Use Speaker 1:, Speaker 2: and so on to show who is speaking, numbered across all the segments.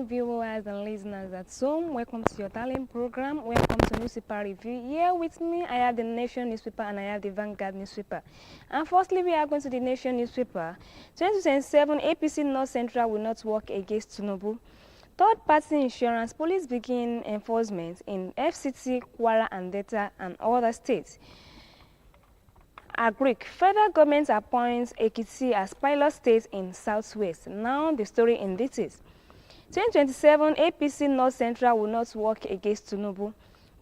Speaker 1: viewers and listeners at home. Welcome to your talent program. Welcome to Newspaper Review. Here with me, I have the Nation newspaper and I have the Vanguard newspaper. And firstly, we are going to the Nation newspaper. 2027 APC North Central will not work against Tinubu. Third-party insurance police begin enforcement in FCT, Kwara, and Delta, and other states. Agric, federal government appoints Ekiti as pilot state in Southwest. Now the story in details. 2027 APC North Central will not work against Tinubu.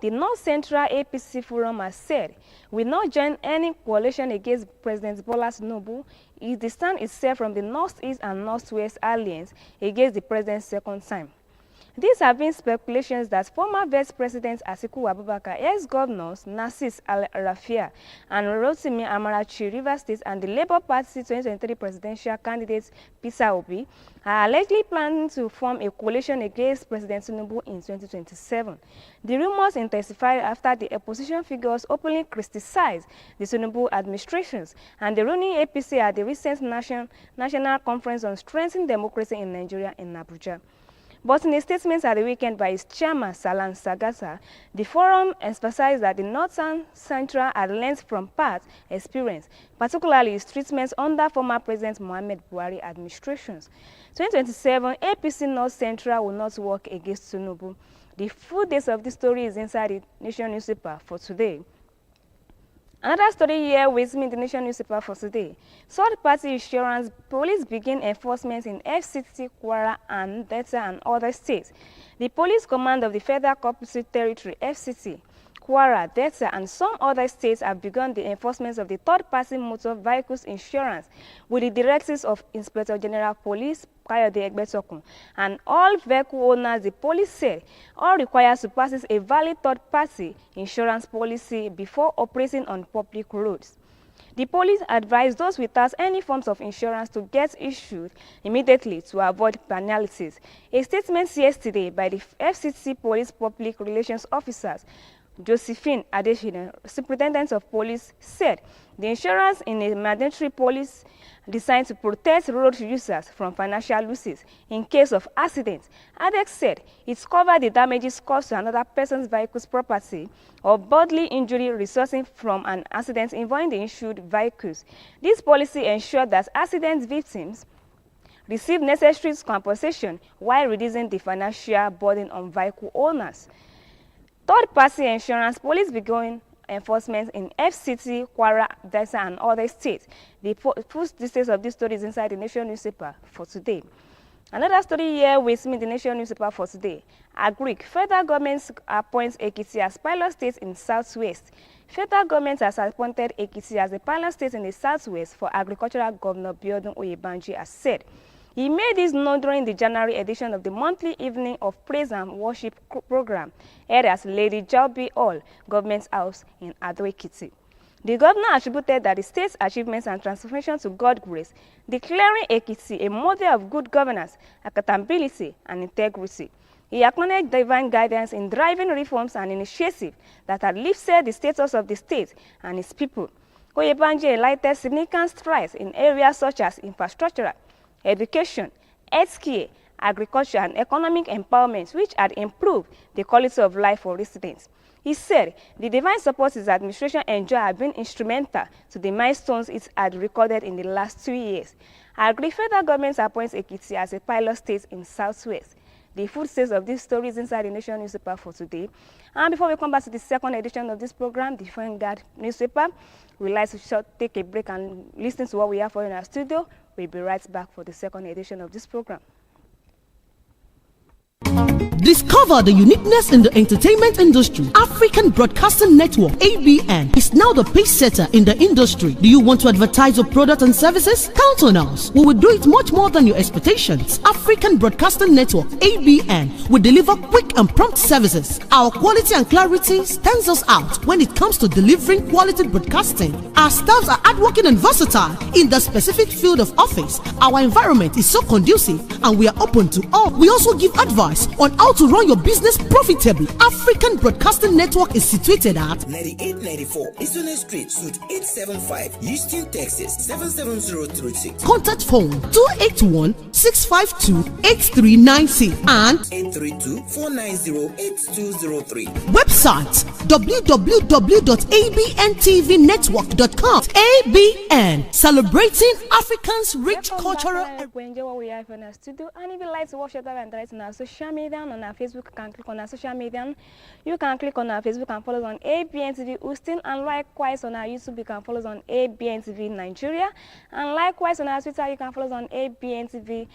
Speaker 1: The North Central APC Forum has said, will not join any coalition against President Bola Tinubu. It distanced itself from the Northeast and Northwest alliance against the president's second time. These have been speculations that former Vice President Atiku Abubakar, ex-governors Nassis Al-Rafia and Rotimi Amarachi, Rivers State, and the Labour Party 2023 presidential candidates Peter Obi are allegedly planning to form a coalition against President Tinubu in 2027. The rumors intensified after the opposition figures openly criticized the Tinubu administrations and the ruling APC at the recent National Conference on Strengthening Democracy in Nigeria in Abuja. But in a statement at the weekend by its chairman, Salan Sagasa, the forum emphasized that the Northern Central had learned from past experience, particularly its treatment under former President Muhammad Buhari administrations. 2027, APC North Central will not work against Tinubu. The full date of this story is inside the Nation newspaper for today. Another story here with me in the Nation newspaper for today. Third-party insurance police begin enforcement in FCT, Kwara, and Delta, and other states. The police command of the Federal Capital Territory, FCT, Kwara, Delta, and some other states have begun the enforcement of the third-party motor vehicles insurance with the directives of Inspector General Police Kayode Egbetokun, and all vehicle owners, the police said, all required to purchase a valid third-party insurance policy before operating on public roads. The police advised those without any forms of insurance to get issued immediately to avoid penalties. A statement yesterday by the FCT Police Public Relations Officers, Josephine Adeshina, Superintendent of Police, said the insurance in a mandatory policy designed to protect road users from financial losses in case of accidents. ADEX said it covered the damages caused to another person's vehicle's property or bodily injury resulting from an accident involving the insured vehicles. This policy ensured that accident victims receive necessary compensation while reducing the financial burden on vehicle owners. Third-party insurance police began enforcement in FCT, Kwara, Delta, and other states. The full details of this story is inside the Nation newspaper for today. Another story here with me in the Nation newspaper for today. Agric, federal government appoints Ekiti as pilot state in Southwest. Federal government has appointed Ekiti as a pilot state in the Southwest for agricultural governor Biodun Oyebanji has said. He made this known during the January edition of the monthly evening of praise and worship program held at Lady Jalbi Hall, Government House in Ado-Ekiti. The governor attributed that the state's achievements and transformation to God's grace, declaring Ekiti a model of good governance, accountability, and integrity. He acknowledged divine guidance in driving reforms and initiatives that had lifted the status of the state and its people. Oyebanji highlighted significant strides in areas such as infrastructure, education, healthcare, agriculture, and economic empowerment, which had improved the quality of life for residents. He said the divine support his administration enjoyed had been instrumental to the milestones it had recorded in the last 2 years. Agri federal government appoints Ekiti as a pilot state in Southwest. The full details of this story is inside the Nation newspaper for today. And before we come back to the second edition of this program, the Vanguard newspaper, we'd like to take a break and listen to what we have for you in our studio. We'll be right back for the second edition of this program.
Speaker 2: Discover the uniqueness in the entertainment industry. African Broadcasting Network, ABN, is now the pace setter in the industry. Do you want to advertise your product and services? Count on us. We will do it much more than your expectations. African Broadcasting Network, ABN, will deliver quick and prompt services. Our quality and clarity stands us out when it comes to delivering quality broadcasting. Our staffs are hardworking and versatile in the specific field of office. Our environment is so conducive and we are open to all. We also give advice on how to run your business profitably? African Broadcasting Network is situated at
Speaker 3: 9894 Eastern Street, Suite 875, Houston, Texas 77036.
Speaker 2: Contact phone 281-652-8396 and
Speaker 3: 832-490-8203.
Speaker 2: Website www.abntvnetwork.com. ABN, celebrating Africans' rich cultural.
Speaker 1: We enjoy what we have in our studio, and if you like to watch it and direct on our social media, on our Facebook, you can click on our social media. You can click on our Facebook and follow us on Abntv Houston, and likewise on our YouTube, you can follow us on Abntv Nigeria, and likewise on our Twitter, you can follow us on Abntv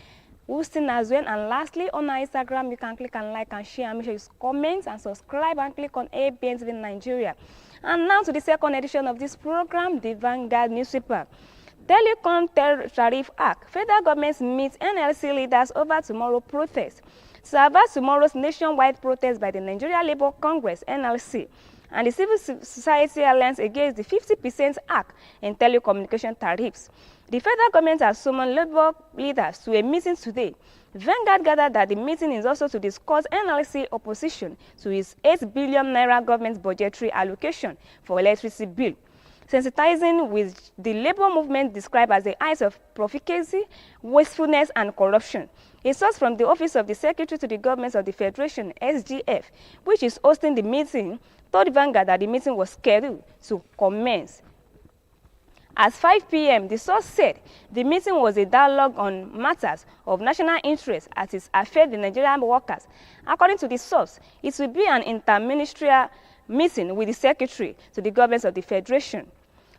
Speaker 1: Houston as well. And lastly, on our Instagram, you can click and like and share, and make sure you comment and subscribe and click on Abntv Nigeria. And now to the second edition of this program, the Vanguard newspaper. Telecom Tariff Act. Federal government meets NLC leaders over tomorrow protest. To avert tomorrow's nationwide protest by the Nigeria Labour Congress, NLC, and the Civil Society Alliance against the 50% Act in telecommunication tariffs. The federal government has summoned Labour leaders to a meeting today. Vanguard gathered that the meeting is also to discuss NLC opposition to its 8 billion naira government budgetary allocation for electricity bill, sensitizing with the labor movement described as the height of profligacy, wastefulness, and corruption. A source from the Office of the Secretary to the Government of the Federation, SGF, which is hosting the meeting, told Vanguard that the meeting was scheduled to commence at 5 p.m. The source said the meeting was a dialogue on matters of national interest as it affects the Nigerian workers. According to the source, it will be an interministerial meeting with the Secretary to the Government of the Federation,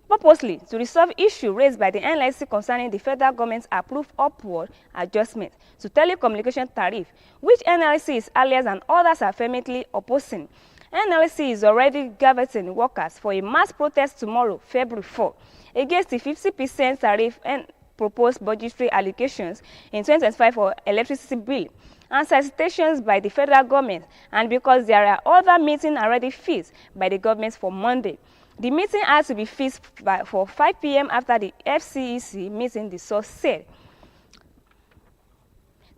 Speaker 1: purposely to resolve issues raised by the NLC concerning the federal government's approved upward adjustment to telecommunication tariff, which NLC is allies and others are vehemently opposing. NLC is already gazetting workers for a mass protest tomorrow, February 4, against the 50% tariff and proposed budgetary allocations in 2025 for electricity bill, and solicitations by the federal government, and because there are other meetings already fixed by the government for Monday. The meeting had to be fixed for 5 p.m. after the FCEC meeting, the source said.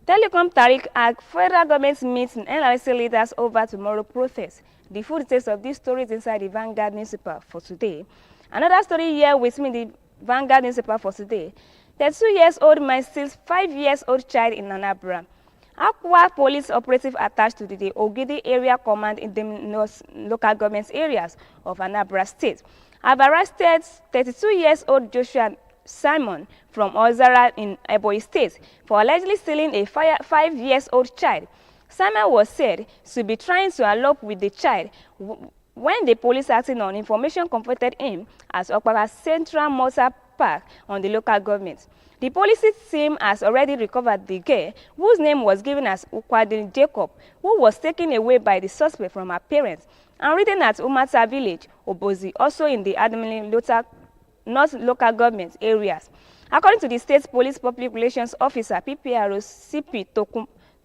Speaker 1: Telecom Tariff Act. Federal government meets NLC leaders over tomorrow protest. The full details of these stories inside the Vanguard newspaper for today. Another story here with me, the Vanguard newspaper for today. 32-year-old man steals 5-year-old child in Anambra. Aqua police operative attached to the Ogidi area command in the local government areas of Anambra State have arrested 32-year-old Joshua Simon from Ozara in Ebonyi State for allegedly stealing a 5-year-old child. Simon was said to be trying to elope with the child when the police acting on information confronted him at Okpara Central Motor Park on the local government. The police team has already recovered the girl, whose name was given as Ukwadin Jacob, who was taken away by the suspect from her parents and ridden at Umata village, Obozi, also in the Admin North local government areas. According to the state police public relations officer, PPRO CP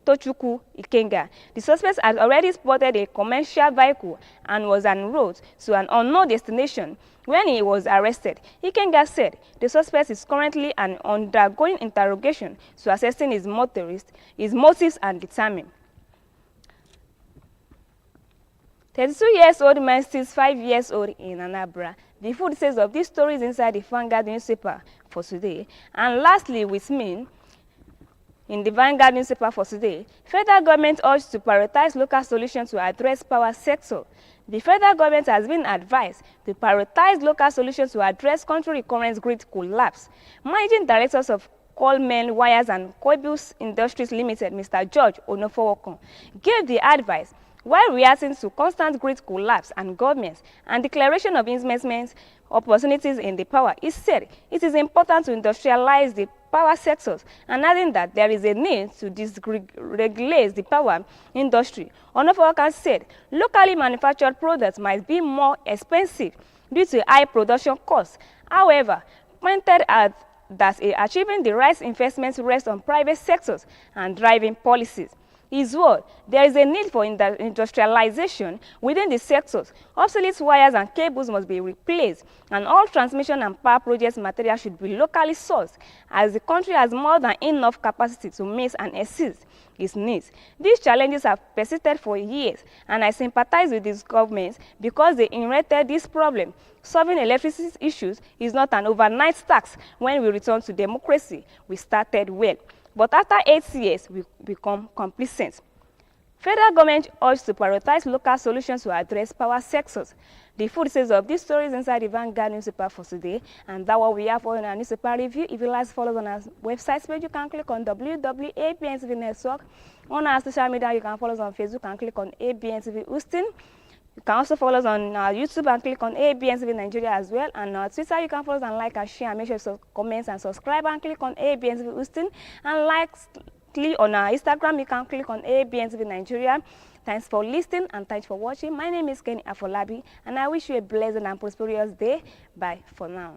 Speaker 1: Tochukwu Ikenga, the suspect had already spotted a commercial vehicle and was en route to an unknown destination when he was arrested. Ikenga said the suspect is currently undergoing interrogation to assessing his motives and determine. 32-year-old man steals 5-year-old in Anambra. The full details of these stories inside the Vanguard newspaper for today. And lastly, with me, in the Vanguard newspaper for today, federal government urged to prioritize local solutions to address power sector. The federal government has been advised to prioritize local solutions to address country recurrent grid collapse. Managing directors of Coleman Wires and Coibus Industries Limited, Mr. George Onofowokon, gave the advice while reacting to constant grid collapse and governments and declaration of investment opportunities in the power. He said it is important to industrialize the power sectors, and adding that there is a need to deregulate the power industry. Onofowokon said locally manufactured products might be more expensive due to high production costs. However, pointed out that achieving the right investments rests on private sectors and driving policies. his word, there is a need for industrialization within the sectors. Obsolete wires and cables must be replaced, and all transmission and power projects material should be locally sourced, as the country has more than enough capacity to meet and exceed its needs. These challenges have persisted for years, and I sympathize with these governments because they inherited this problem. Solving electricity issues is not an overnight task. When we return to democracy, we started well. But after 8 years, we become complacent. Federal government urged to prioritize local solutions to address power sectors. The full details of these stories inside the Vanguard newspaper for today, and that's what we have for our newspaper review. If you like to follow us on our website page, you can click on www.abntv network. On our social media, you can follow us on Facebook and click on Abntv OSUN. You can also follow us on YouTube and click on Abntv Nigeria as well. And on Twitter, you can follow us and like and share and make sure you comment and subscribe and click on Abntv OSUN. And click on our Instagram, you can click on Abntv Nigeria. Thanks for listening and thanks for watching. My name is Kenny Afolabi, and I wish you a blessed and prosperous day. Bye for now.